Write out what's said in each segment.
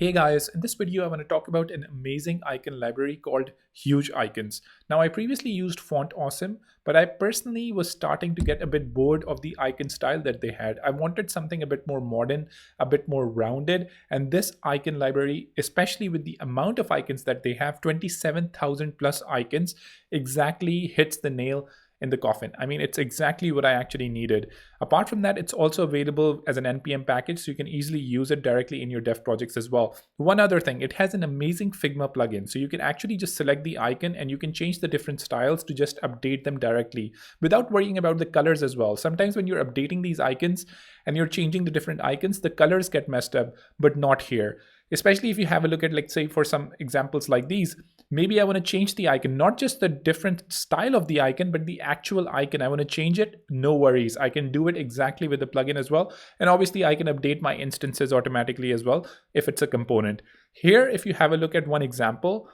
Hey guys, in this video I want to talk about an amazing icon library called HugeIcons. Now I previously used fontawesme, but I personally was starting to get a bit bored of the icon style that they had. I wanted something a bit more modern, a bit more rounded, and this icon library, especially with the amount of icons that they have, 27,000 plus icons, exactly hits the nail in the coffin. I mean, it's exactly what I actually needed. Apart from that, it's also available as an NPM package, so you can easily use it directly in your dev projects as well. One other thing, it has an amazing Figma plugin, so you can actually just select the icon and you can change the different styles to just update them directly without worrying about the colors as well. Sometimes when you're updating these icons and you're changing the different icons, the colors get messed up, but not here. Especially if you have a look at, like, say, for some examples like these, maybe I want to change the icon, not just the different style of the icon, but the actual icon. I want to change it. No worries. I can do it exactly with the plugin as well. And obviously I can update my instances automatically as well if it's a component. Here, if you have a look at one example,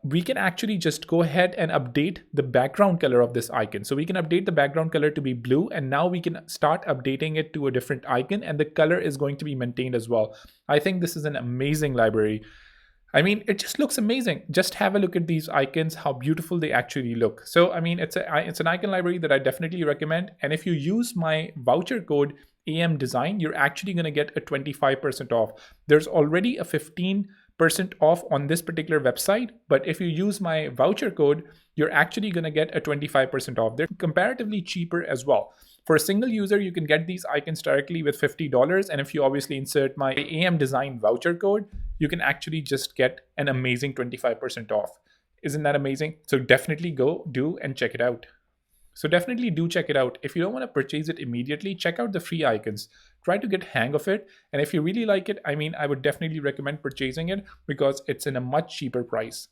we can actually just go ahead and update the background color of this icon. So we can update the background color to be blue, and now we can start updating it to a different icon, and the color is going to be maintained as well. I think this is an amazing library. I mean, it just looks amazing. Just have a look at these icons, how beautiful they actually look. So, I mean, it's an icon library that I definitely recommend. And if you use my voucher code AM Design, you're actually going to get a 25% off. There's already a 15% off on this particular website, but if you use my voucher code, you're actually going to get a 25% off. They're comparatively cheaper as well. For a single user, you can get these icons directly with $50, and if you obviously insert my AM Design voucher code, you can actually just get an amazing 25% off. Isn't that amazing? So definitely go do and check it out. So definitely do check it out. If you don't want to purchase it immediately, check out the free icons. Try to get hang of it. And if you really like it, I mean, I would definitely recommend purchasing it because it's in a much cheaper price.